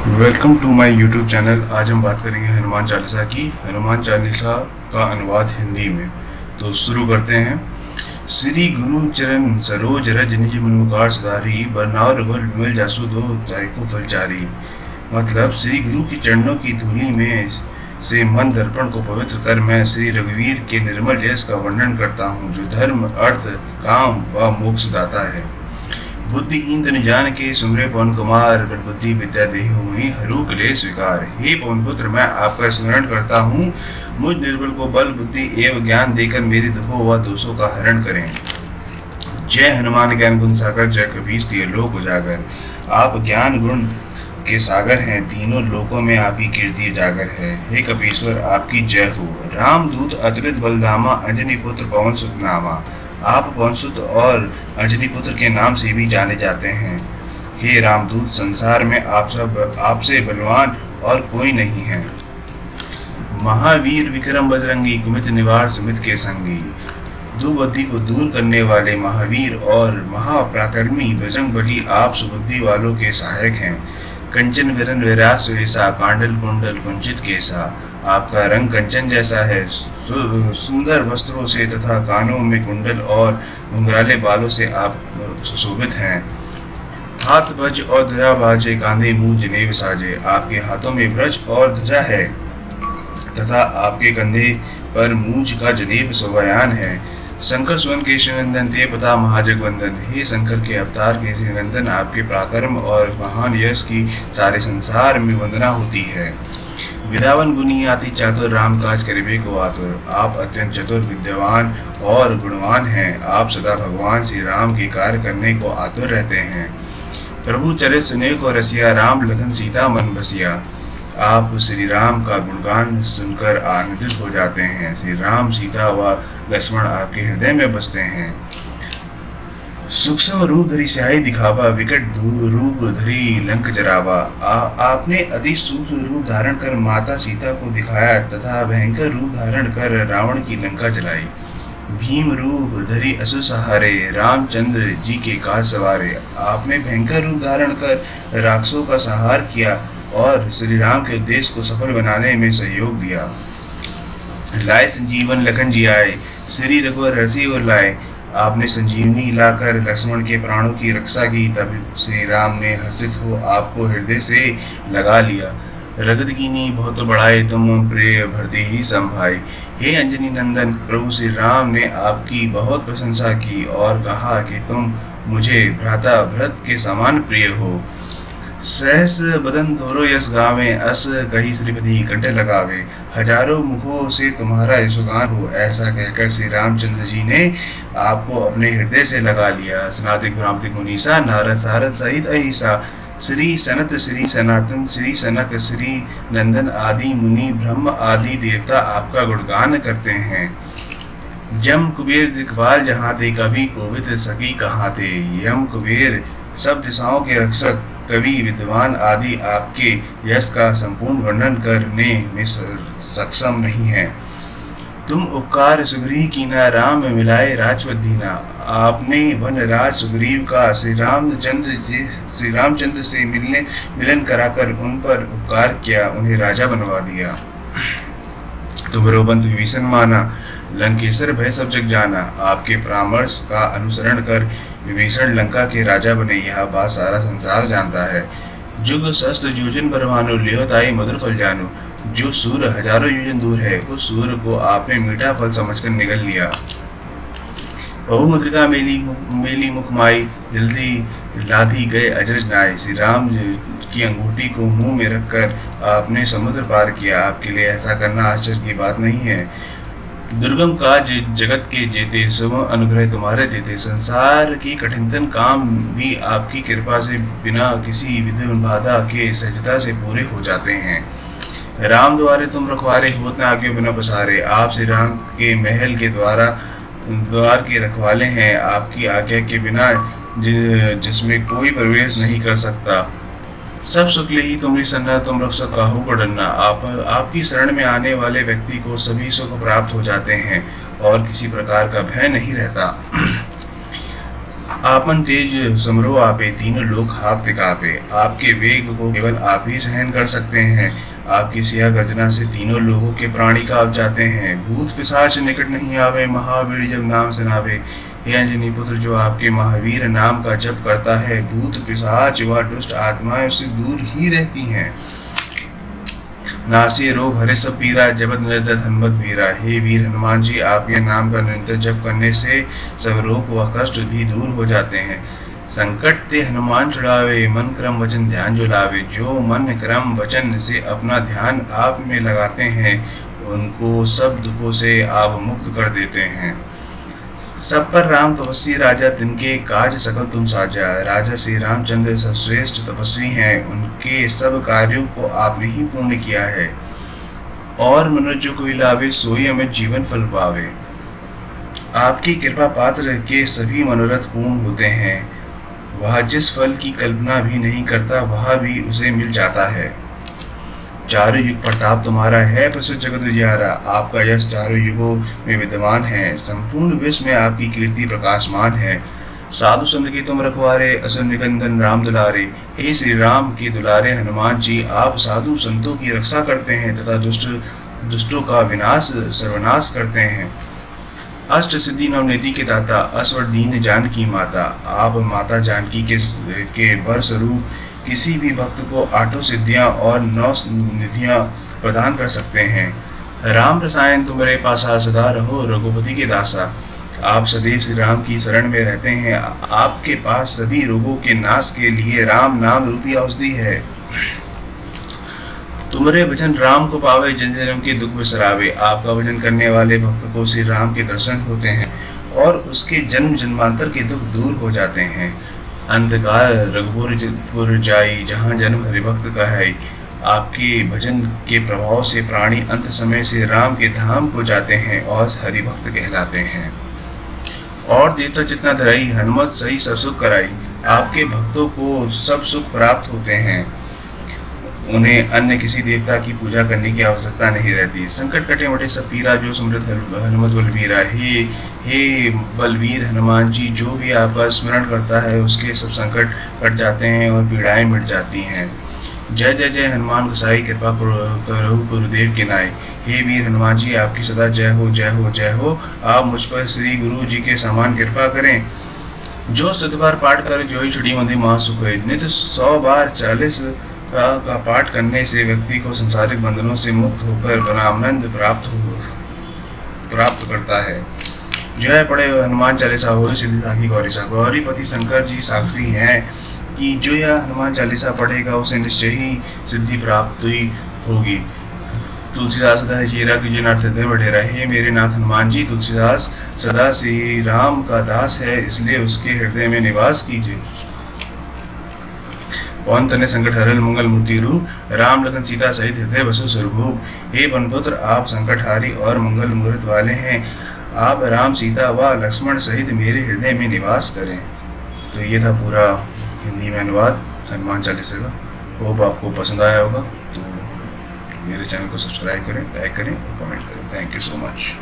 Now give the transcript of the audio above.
Welcome to my YouTube channel. आज हम बात करेंगे हनुमान चालीसा की। हनुमान चालीसा का अनुवाद हिंदी में। तो शुरू करते हैं। श्री गुरु चरण सरोज रज निज मन मुकार सुधारी, बरनाव रघुवर विमल जासु दो तायको फलचारी। मतलब श्री गुरु की चरणों की धूलि में से मन दर्पण को पवित्र कर मैं श्री रघुवीर के निर्मल यश का वर्णन करता हूँ, जो धर्म अर्थ काम व मोक्ष दाता है। बुद्धिहीन तन जान के सुमरे पवन कुमार, बल बुद्धि विद्या देहु मोहि हरू क्लेश विकार। हे पवन पुत्र, मैं आपका स्मरण करता हूँ। मुझ निर्बल को बल बुद्धि एवं ज्ञान देकर मेरे दुखों व दोषों का हरण करें। जय हनुमान ज्ञान गुण सागर, जय कबीर तिय लोक उजागर। आप ज्ञान गुण के सागर हैं, तीनों लोकों में आपकी कीर्ति उजागर है। हे कपीश्वर, आपकी जय हो। राम दूत अतुलित बलधामा, अंजनी पुत्र पवन सुत नामा। आप पवनसुत और अंजनी पुत्र के नाम से भी जाने जाते हैं। हे रामदूत, संसार में आपसे बलवान और कोई नहीं है। महावीर विक्रम बजरंगी, कुमित निवार सुमित के संगी। दुर्बुद्धि को दूर करने वाले महावीर और महापराक्रमी बजरंगबली आप सुबुद्धि वालों के सहायक हैं। कंचन विरन विरास वेसा, कांडल कुंडल कुंचित केसा। आपका रंग कंचन जैसा है, सुंदर वस्त्रों से तथा कानों में कुंडल और घुंघराले बालों से आप सुशोभित हैं। हाथ ब्रज और ध्वजा बाजे, कांधे मुंह जनेऊ साजे। आपके हाथों में ब्रज और ध्वजा है तथा आपके कंधे पर मूंज का जनेब शोभायान है। शंकर सुवन केशनंदन ते पता महाजगवंदन। हे शंकर के अवतार केशनंदन, आपके पराक्रम और महान यश की सारे संसार में वंदना होती है। विद्यावन गुणी आति चातुर, राम काज करिबे को आतुर। आप अत्यंत चतुर, विद्यावान और गुणवान हैं। आप सदा भगवान श्री राम के कार्य करने को आतुर रहते हैं। प्रभु चरित सुने को रसिया, राम लखन सीता मन बसिया। आप श्री राम का गुणगान सुनकर आनंदित हो जाते हैं। श्री राम सीता व लक्ष्मण आपके हृदय में बसते हैं। सूक्ष्म रूप धरी स्याही दिखावा, विकट रूप धरी लंक जरावा। आपने अति सूक्ष्म रूप धारण कर माता सीता को दिखाया तथा भयंकर रूप धारण कर रावण की लंका जलाई। भीम रूप धरी असुर सहारे, रामचंद्र जी के काज सवारे। आपने भयंकर रूप धारण कर राक्षसों का संहार किया और श्री राम के उद्देश्य को सफल बनाने में सहयोग दिया। लाए संजीवन लखन जी आए, श्री रघुवर हर्षि और लाए। आपने संजीवनी लाकर लक्ष्मण के प्राणों की रक्षा की, तब श्री राम ने हर्षित हो आपको हृदय से लगा लिया। रगत कीनी बहुत बढ़ाए, तुम प्रिय भरते ही संभाई। हे अंजनी नंदन, प्रभु श्री राम ने आपकी बहुत प्रशंसा की और कहा कि तुम मुझे भ्राता भरत के समान प्रिय हो। सहस बदन तोरो यश गावे, अस कही श्रीपति कंठ लगावे। हजारों मुखों से तुम्हारा यशोगान हो। ऐसा कहकर श्री रामचंद्र जी ने आपको अपने हृदय से लगा लिया। सनातिक भ्रांतिक मुनीसा, नारद सारद सहित अहिसा। श्री सनत श्री सनातन श्री सनक श्री नंदन आदि मुनि ब्रह्म आदि देवता आपका गुणगान करते हैं। जम कुबेर दिखवाल जहाँ थे, कभी कोविद सकी कहाँ थे। यम कुबेर सब दिशाओं के रक्षक, कवि विद्वान आदि आपके यश का संपूर्ण वर्णन करने में सक्षम नहीं है। तुम उपकार सुग्रीव कीना, राम मिलाए राजपद दीना। आपने वन राज सुग्रीव का श्री रामचंद्र से मिलन कराकर उन पर उपकार किया, उन्हें राजा बनवा दिया। तुम रोबंत विभीषण माना, लंकेश्वर भय सब जग जाना। आपके परामर्श का अनुसरण कर विभीषण लंका के राजा बने, यह बात सारा संसार जानता है। जुग सहस्त्र योजन बरभानु, लियोताई मधुर फल जानु। जो सूर्य हजारों योजन दूर है, उस सूर्य को आपने मीठा फल समझकर निगल लिया। बहुमुद्रिका मेली मुख माई, जल्दी लाधी गए अजरज नाई। श्री राम की अंगूठी को मुंह में रखकर आपने समुद्र पार किया। आपके लिए ऐसा करना आश्चर्य की बात नहीं है। दुर्गम काज जगत के जेते, शुभ अनुग्रह तुम्हारे देते। संसार की कठिनतम काम भी आपकी कृपा से बिना किसी विधि बाधा के सहजता से पूरे हो जाते हैं। राम द्वारे तुम रखवारे, होत न आगे बिना पसारे। आप श्री राम के महल के द्वार के रखवाले हैं। आपकी आज्ञा के बिना जिसमें कोई प्रवेश नहीं कर सकता। सब सुख ले ही तुम्हारी सन्ना, तुम रक्षक काहू को डरना। आपकी शरण में आने वाले व्यक्ति को सभी सुख प्राप्त हो जाते हैं और किसी प्रकार का भय नहीं रहता। आपन तेज समरो आपे, तीनों लोग हाँकते काँपे। आपके वेग को केवल आप ही सहन कर सकते हैं। आपकी सिया गर्जना से तीनों लोगों के प्राणी काँप जाते हैं। भूत पिशाच निकट नहीं आवे, महावीर जब नाम सुनावे। हे अंजनी पुत्र, जो आपके महावीर नाम का जप करता है, भूत पिशाच व दुष्ट आत्माएं उससे दूर ही रहती हैं। नासे रोग हरे सब पीरा, जबत निरदत हनुमत वीरा। हे वीर हनुमान जी, आपके नाम का निरंतर जप करने से सब रोग व कष्ट भी दूर हो जाते हैं। संकट ते हनुमान छुड़ावे, मन क्रम वचन ध्यान जो लावे। जो मन क्रम वचन से अपना ध्यान आप में लगाते हैं, उनको सब दुखों से आप मुक्त कर देते हैं। सब पर राम तपस्वी राजा, तिनके काज सकल तुम साजा। राजा श्री रामचंद्र सर्वश्रेष्ठ तपस्वी हैं, उनके सब कार्यों को आपने ही पूर्ण किया है। और मनुष्य कोई लावे, सोई अमित जीवन फल पावे। आपकी कृपा पात्र के सभी मनोरथ पूर्ण होते हैं। वह जिस फल की कल्पना भी नहीं करता, वह भी उसे मिल जाता है। चारों युग प्रताप तुम्हारा है, प्रसिद्ध जगत उजियारा। आपका यश चारों युगों में विद्यमान है, संपूर्ण विश्व में आपकी कीर्ति प्रकाशमान है। साधु संत के तुम रखवारे, असुर निकंदन राम दुलारे। हे श्री राम के दुलारे हनुमान जी, आप साधु संतों की रक्षा करते हैं तथा दुष्टों का विनाश सर्वनाश करते हैं। अष्ट सिद्धि नवनिधि के दाता, असवर दीन जानकी माता। आप माता जानकी के वर स्वरूप किसी भी भक्त को आठों सिद्धियां और 9 निधियां प्रदान कर सकते हैं। राम रसायन तुम्हारे पासा, सदा रहो रघुपति के दासा। आप सदैव श्री राम की शरण में रहते हैं। आपके पास सभी रोगों के नाश के लिए राम नाम रूपी औषधि है। तुम्हारे भजन राम को पावे, जन जन्म के दुख बिसरावे। आपका भजन करने वाले भक्त को श्री राम के दर्शन होते हैं और उसके जन्म जन्मांतर के दुख दूर हो जाते हैं। अंधकार रघुपुर जाई, जहाँ जन्म हरिभक्त का है। आपके भजन के प्रभाव से प्राणी अंत समय से राम के धाम को जाते हैं और हरिभक्त कहलाते हैं। और देवता जितना धराई, हनुमत सही सब सुख कराई। आपके भक्तों को सब सुख प्राप्त होते हैं, उन्हें अन्य किसी देवता की पूजा करने की आवश्यकता नहीं रहती। संकट कटे मटे सब पीरा, जो समृद्ध हनुमत बलवीरा। हे बलवीर हनुमान जी, जो भी आपका स्मरण करता है उसके सब संकट कट जाते हैं और पीड़ाएं मिट जाती हैं। जय जय जय हनुमान गोसाई, कृपा करो गुरुदेव के नाई। हे वीर हनुमान जी, आपकी सदा जय हो जय हो जय हो। आप मुझ पर श्री गुरु जी के समान कृपा करें। जो 7 बार पाठ करे, जो ही छुटी मंदी महा सुख है। नित्य 100 बार 40 का पाठ करने से व्यक्ति को संसारिक बंधनों से मुक्त होकर ब्रह्मानंद प्राप्त करता है। जो है पढ़े हनुमान चालीसा हो सिद्धि साखी गौरी सा। गौरीपति शंकर जी साक्षी हैं कि जो यह हनुमान चालीसा पढ़ेगा उसे निश्चय ही सिद्धि प्राप्त होगी। तुलसीदास सदा चेरा कीजिए नाथ हृदय बढ़ेरा। हे मेरे नाथ हनुमान जी, तुलसीदास सदा श्री राम का दास है, इसलिए उसके हृदय में निवास कीजिए। पवन तने संकट हरल, मंगल मूर्ति रूप। राम लखन सीता सहित हृदय बसो स्वरूप। हे पनपुत्र, आप संकटहारी और मंगल मुहूर्त वाले हैं। आप राम सीता व लक्ष्मण सहित मेरे हृदय में निवास करें। तो ये था पूरा हिंदी में अनुवाद हनुमान चालीसा का। होप आपको पसंद आया होगा। तो मेरे चैनल को सब्सक्राइब करें, लाइक करें और कमेंट करें। Thank you so much.